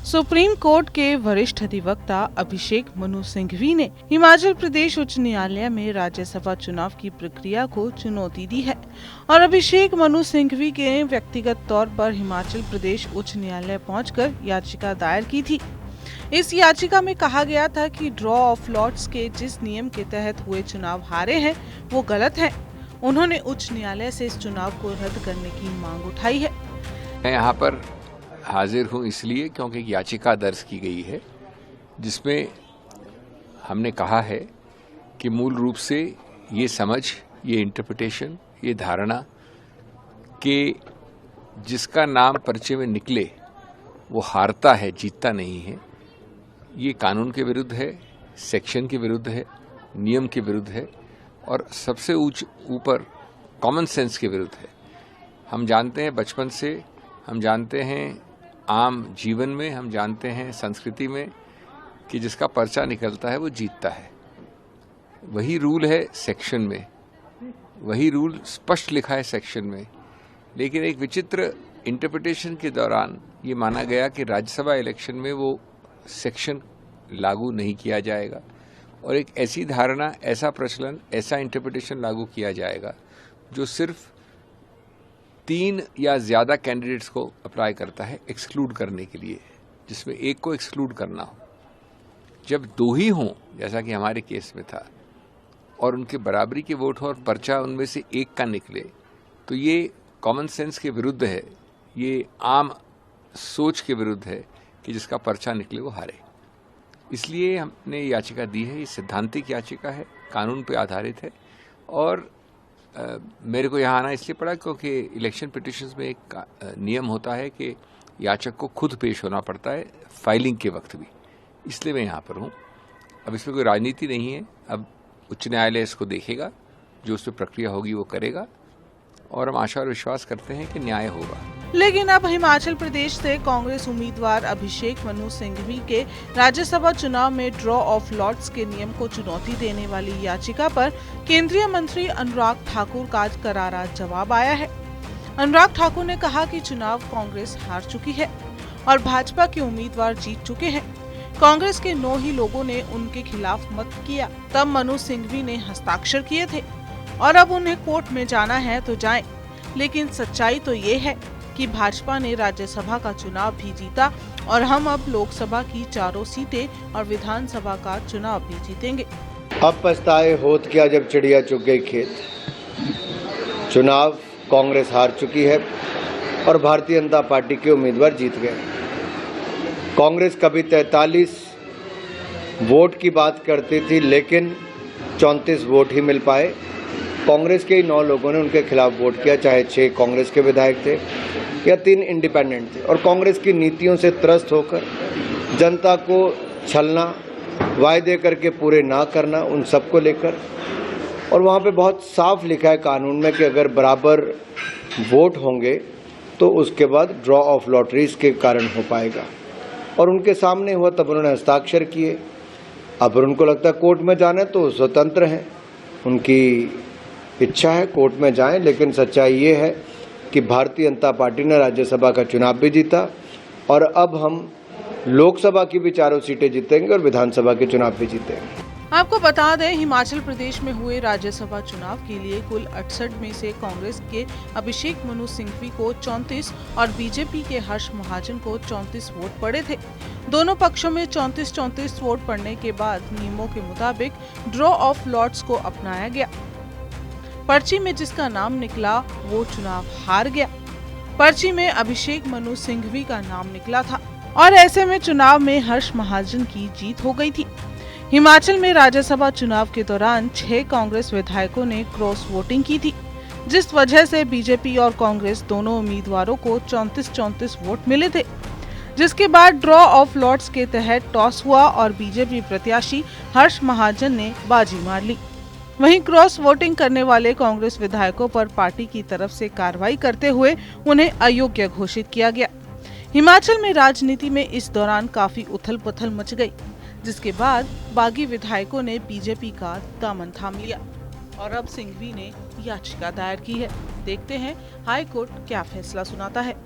Supreme court के वरिष्ठ अधिवक्ता अभिषेक मनु सिंघवी ने हिमाचल प्रदेश उच्च न्यायालय में राज्यसभा चुनाव की प्रक्रिया को चुनौती दी है और अभिषेक मनु सिंघवी के व्यक्तिगत तौर पर हिमाचल प्रदेश उच्च न्यायालय पहुंचकर याचिका दायर की थी। इस याचिका में कहा गया था कि ड्रॉ ऑफ लॉट्स के जिस नियम के तहत हुए चुनाव हारे हैं वो गलत है। उन्होंने उच्च न्यायालय से इस चुनाव को रद्द करने की मांग उठाई है। मैं यहाँ पर हाजिर हूँ इसलिए क्योंकि एक याचिका दर्ज की गई है जिसमें हमने कहा है कि मूल रूप से ये समझ, ये इंटरप्रिटेशन, ये धारणा कि जिसका नाम पर्चे में निकले वो हारता है, जीतता नहीं है, ये कानून के विरुद्ध है, सेक्शन के विरुद्ध है, नियम के विरुद्ध है और सबसे ऊपर कॉमन सेंस के विरुद्ध है। हम जानते हैं बचपन से, हम जानते हैं आम जीवन में, हम जानते हैं संस्कृति में कि जिसका पर्चा निकलता है वो जीतता है। वही रूल है सेक्शन में, वही रूल स्पष्ट लिखा है सेक्शन में, लेकिन एक विचित्र इंटरप्रिटेशन के दौरान ये माना गया कि राज्यसभा इलेक्शन में वो सेक्शन लागू नहीं किया जाएगा और एक ऐसी धारणा, ऐसा प्रचलन, ऐसा इंटरप्रिटेशन लागू किया जाएगा जो सिर्फ 3 या ज्यादा कैंडिडेट्स को अप्लाई करता है एक्सक्लूड करने के लिए, जिसमें एक को एक्सक्लूड करना हो। जब 2 ही हों, जैसा कि हमारे केस में था, और उनके बराबरी के वोट हो और पर्चा उनमें से एक का निकले, तो ये कॉमन सेंस के विरुद्ध है, ये आम सोच के विरुद्ध है कि जिसका पर्चा निकले वो हारे। इसलिए हमने याचिका दी है। ये सैद्धांतिक याचिका है, कानून पर आधारित है और मेरे को यहाँ आना इसलिए पड़ा क्योंकि इलेक्शन पिटिशंस में एक नियम होता है कि याचक को खुद पेश होना पड़ता है फाइलिंग के वक्त भी, इसलिए मैं यहाँ पर हूँ। अब इसमें कोई राजनीति नहीं है। अब उच्च न्यायालय इसको देखेगा, जो उस पर प्रक्रिया होगी वो करेगा और हम आशा और विश्वास करते हैं कि न्याय होगा। लेकिन अब हिमाचल प्रदेश से कांग्रेस उम्मीदवार अभिषेक मनु सिंघवी के राज्यसभा चुनाव में ड्रॉ ऑफ लॉट्स के नियम को चुनौती देने वाली याचिका पर केंद्रीय मंत्री अनुराग ठाकुर का करारा जवाब आया है। अनुराग ठाकुर ने कहा कि चुनाव कांग्रेस हार चुकी है और भाजपा के उम्मीदवार जीत चुके हैं। कांग्रेस के 9 ही लोगों ने उनके खिलाफ मत किया, तब मनु सिंघवी ने हस्ताक्षर किए थे और अब उन्हें कोर्ट में जाना है तो जाएं। लेकिन सच्चाई तो ये है कि भाजपा ने राज्यसभा का चुनाव भी जीता और हम अब लोकसभा की 4 सीटें और विधानसभा का चुनाव भी जीतेंगे। अब पछताए होत क्या जब चिड़िया चुग गई खेत। चुनाव कांग्रेस हार चुकी है और भारतीय जनता पार्टी के उम्मीदवार जीत गए। कांग्रेस कभी 43 वोट की बात करती थी लेकिन 34 वोट ही मिल पाए। कांग्रेस के 9 लोगों ने उनके खिलाफ वोट किया, चाहे 6 कांग्रेस के विधायक थे या 3 इंडिपेंडेंट थे। और कांग्रेस की नीतियों से त्रस्त होकर जनता को छलना, वायदे करके पूरे ना करना, उन सबको लेकर, और वहाँ पे बहुत साफ लिखा है कानून में कि अगर बराबर वोट होंगे तो उसके बाद ड्रॉ ऑफ लॉटरीज के कारण हो पाएगा। और उनके सामने हुआ, तब उन्होंने हस्ताक्षर किए। अब उनको लगता है कोर्ट में जाना है तो स्वतंत्र हैं, उनकी इच्छा है कोर्ट में जाएं। लेकिन सच्चाई ये है कि भारतीय जनता पार्टी ने राज्यसभा का चुनाव भी जीता और अब हम लोकसभा की भी 4 सीटें जीतेंगे और विधानसभा के चुनाव भी जीतेंगे। आपको बता दें, हिमाचल प्रदेश में हुए राज्यसभा चुनाव के लिए कुल 68 में से कांग्रेस के अभिषेक मनु सिंघवी को 34 और बीजेपी के हर्ष महाजन को 34 वोट पड़े थे। दोनों पक्षों में 34-34 वोट पड़ने के बाद नियमों के मुताबिक ड्रॉ ऑफ लॉट्स को अपनाया गया। पर्ची में जिसका नाम निकला वो चुनाव हार गया। पर्ची में अभिषेक मनु सिंघवी का नाम निकला था और ऐसे में चुनाव में हर्ष महाजन की जीत हो गई थी। हिमाचल में राज्यसभा चुनाव के दौरान 6 कांग्रेस विधायकों ने क्रॉस वोटिंग की थी, जिस वजह से बीजेपी और कांग्रेस दोनों उम्मीदवारों को 34-34 वोट मिले थे। जिसके बाद ड्रॉ ऑफ लॉट्स के तहत टॉस हुआ और बीजेपी प्रत्याशी हर्ष महाजन ने बाजी मार ली। वहीं क्रॉस वोटिंग करने वाले कांग्रेस विधायकों पर पार्टी की तरफ से कार्रवाई करते हुए उन्हें अयोग्य घोषित किया गया। हिमाचल में राजनीति में इस दौरान काफी उथल-पुथल मच गई, जिसके बाद बागी विधायकों ने बीजेपी का दामन थाम लिया और अब सिंघवी ने याचिका दायर की है। देखते हैं हाई कोर्ट क्या फैसला सुनाता है।